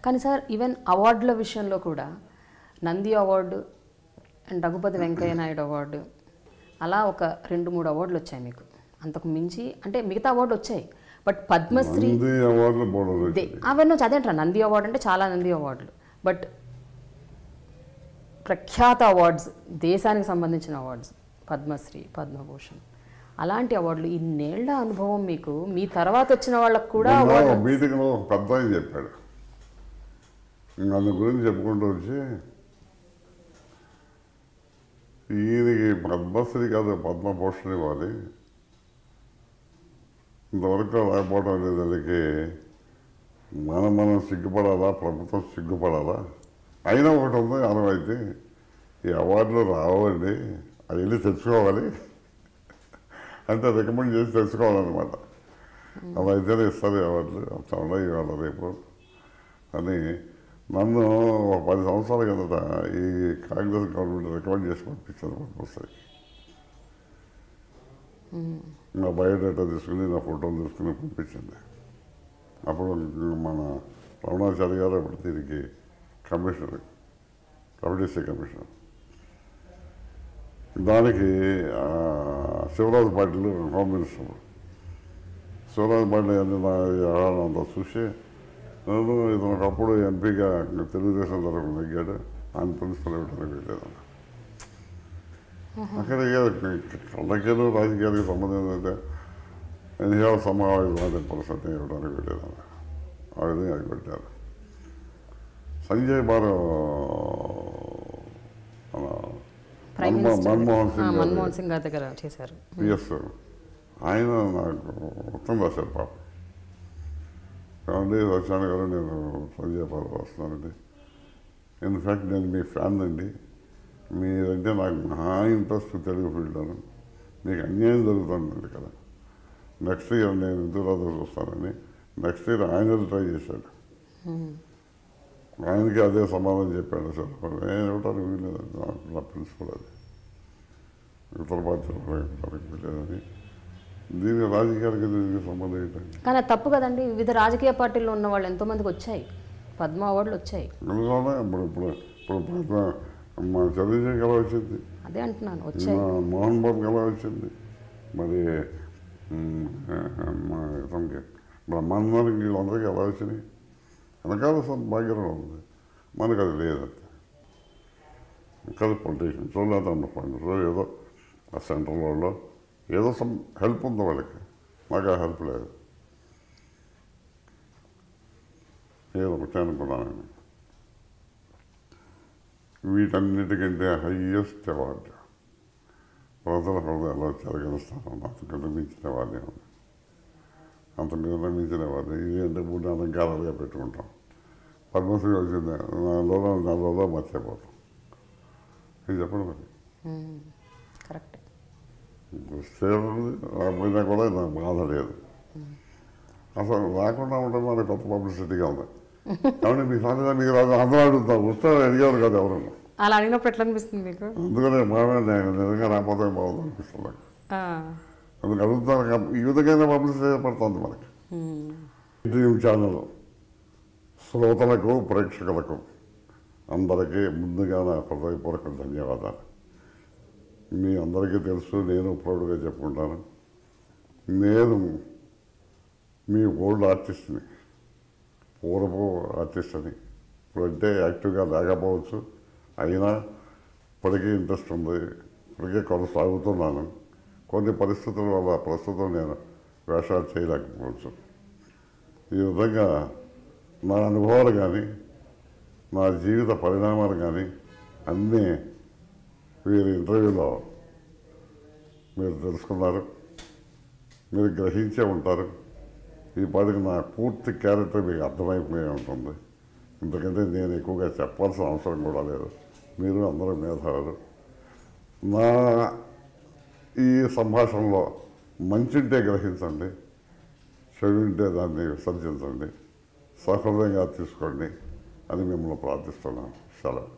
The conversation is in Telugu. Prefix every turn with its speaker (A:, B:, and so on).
A: కానీ సార్ ఈవెన్ అవార్డుల విషయంలో కూడా Nandi award and Raghupathi Venkaiah Naidu award అలా ఒక 2-3 అవార్డులు వచ్చాయి మీకు. అంతకు మించి అంటే మిగతా అవార్డు వచ్చాయి, బట్ పద్మశ్రీ అవన్నీ వచ్చి అదేంటారా నంది అవార్డు అంటే చాలా నంది అవార్డులు, బట్ ప్రఖ్యాత అవార్డ్స్ దేశానికి సంబంధించిన అవార్డ్స్ పద్మశ్రీ, పద్మభూషణ్ అలాంటి అవార్డులు ఇన్నేళ్ల అనుభవం మీకు, మీ తర్వాత వచ్చిన వాళ్ళకు కూడా
B: మీటింగ్లో పెద్ద ఆయన చెప్పాడు, దాని గురించి చెప్పుకుంటూ వచ్చి ఈయనకి పద్మశ్రీ కాదు పద్మభూషణ్ ఇవ్వాలి, ఇంతవరకు రాకపోవడం లేదానికి మనం సిగ్గుపడాలా, ప్రభుత్వం సిగ్గుపడాలా, అయినా ఒకటి ఉంది అనువైతే ఈ అవార్డులు రావండి అది వెళ్ళి తెచ్చుకోవాలి అంటే రికమెండ్ చేసి తెచ్చుకోవాలన్నమాట. అలా అయితేనే ఇస్తారు అవార్డులు, అట్లా ఉన్నాయి ఇవాళ రేపు అని నన్ను 10 సంవత్సరాల కిందట ఈ కాంగ్రెస్ గవర్నమెంట్ రికమెండ్ చేసి పంపించాను పద్మశ్రీ. నా బయోడేటా తీసుకుని నా ఫోటోలు తీసుకుని పంపించింది. అప్పుడు మన రమణాచారి గారు అప్పుడు దీనికి కమిషనర్, WDC కమిషనర్. దానికి శివరాజు పాటిల్ హోమ్ మినిస్టర్. శివరాజు పాటిల్ అన్ని నా వ్యవహారం అంతా చూసి నేను ఇతను ఒకప్పుడు ఎంపీగా తెలుగుదేశం తరఫున నెగ్గాడు, ఆయన ప్రిన్సిపల్ ఇవ్వడానికి వెళ్ళేదన్న. అక్కడ కళ్ళకేదో రాజకీయాలకు సంబంధం ఏంటంటే ఎన్నిసాల సమావేశం పరిస్థితి ఇవ్వడానికి వెళ్ళేదన్న. ఆ విధంగా అది పెట్టారు. సంజయ్ బారు
A: మన్మోహన్ సింగ్ గారి దగ్గర చేశారు
B: పిఎస్, ఆయన నాకు మొత్తం రాశారు పాప. కాబట్టి వచ్చాను గారు నేను సంజయ్ బారు వస్తున్నానండి, ఇన్ఫ్యాక్ట్ నేను మీ ఫ్యాన్ అండి, మీరంటే నాకు మహా ఇంట్రెస్ట్ తెలుగు ఫీల్డ్లోను, మీకు అన్యాయం జరుగుతుందండి కదా, నెక్స్ట్ ఇయర్ నేను ఎందుకు రాదు చూస్తానని నెక్స్ట్ ఇయర్ ఆయన ట్రై చేశాడు. ఆయనకి అదే సమాధానం చెప్పాడు సార్, నేను ఇవ్వటానికి వీల్లేదండి, నా ప్రిన్సిపల్ అది ఇతర పార్టీలకు వీల్లేదని. దీనికి రాజకీయాలకి దీనికి సంబంధం ఏంటండి?
A: కానీ తప్పు కదండి, వివిధ రాజకీయ పార్టీల్లో ఉన్న వాళ్ళు ఎంతోమందికి వచ్చాయి పద్మ అవార్డులు వచ్చాయి.
B: ఇప్పుడు మా చంద్రశేఖర్ ఎలా వచ్చింది,
A: అదే అంటున్నాను, వచ్చాయి.
B: మోహన్ బాబుకి ఎలా వచ్చింది, మరి మా ఇతనికి బ్రహ్మాండానికి వీళ్ళందరికీ ఎలా వచ్చినాయి? వెనకాల భాగ్యరావు ఉంది, మనకు అది లేదంతే. ఇంకా పొలిటీషియన్స్ లేదా ఫండ్స్ ఏదో ఆ సెంట్రల్ వాళ్ళు ఏదో సమ్ హెల్ప్ ఉంది వాళ్ళకి, నాకు ఆ హెల్ప్ లేదు. ఏదో ఒకటి అనుకున్నాను. వీటన్నిటికంటే హయ్యెస్ట్ అవార్డు ప్రజల హృదయాల్లో చెరగలుస్తాను, అంతకంటే మించిన అవార్డే ఉంది, అంతకంటే మించిన అవార్డు. ఇది అంటే 3 అలంకారాలుగా పెట్టుకుంటాం. పద్మశ్రీ వచ్చింది నాలో మర్చిపోతాం. ఇది చెప్పండి మరి.
A: కరెక్ట్.
B: రాకపోయినా కూడా నాకు బాధ లేదు. అసలు రాకుండా ఉంటే మన కొత్త పబ్లిసిటీగా ఉంది. కాబట్టి మీ సాధ్యత మీకు రాదు అందరూ అడుగుతాం, వస్తే అడిగేవారు కదా ఎవరన్నా.
A: అలా అడిగినప్పుడు ఎట్లా అనిపిస్తుంది మీకు?
B: అందుకనే బాగా నిజంగా రాకపోతే బాగుంది అనిపిస్తుంది నాకు. అందుకు అడుగుతాను, ఈ విధంగా పబ్లిసిటీ పడుతుంది మనకి. డ్రీమ్ ఛానల్ శ్రోతలకు, ప్రేక్షకులకు అందరికీ ముందుగా నా హృదయపూర్వక ధన్యవాదాలు. మీ అందరికీ తెలుసు, నేను ప్రౌడ్గా చెప్పుకుంటాను, నేను మీ ఓల్డ్ ఆర్టిస్ట్ని, పూర్వపు ఆర్టిస్ట్ అని. ఇప్పుడంటే యాక్టివ్గా లేకపోవచ్చు, అయినా ఇప్పటికీ ఇంట్రెస్ట్ ఉంది, ఇప్పటికే కొనసాగుతున్నాను. కొన్ని పరిస్థితుల వల్ల ప్రస్తుతం నేను వేషాలు చేయలేకపోవచ్చు. ఈ విధంగా నా అనుభవాలు కానీ నా జీవిత పరిణామాలు కానీ అన్నీ వీరి ఇంటర్వ్యూలో మీరు తెలుసుకున్నారు, మీరు గ్రహించే ఉంటారు. ఈ పాటికి నా పూర్తి క్యారెక్టర్ మీకు అర్థమైపోయి ఉంటుంది. ఎందుకంటే నేను ఎక్కువగా చెప్పాల్సిన అవసరం కూడా లేదు, మీరు అందరూ మేధావులు. నా ఈ సంభాషణలో మంచుంటే గ్రహించండి, చెడు ఉంటే దాన్ని విసర్జించండి, సహృదయంగా తీసుకోండి అని మిమ్మల్ని ప్రార్థిస్తున్నాను. సెలవు.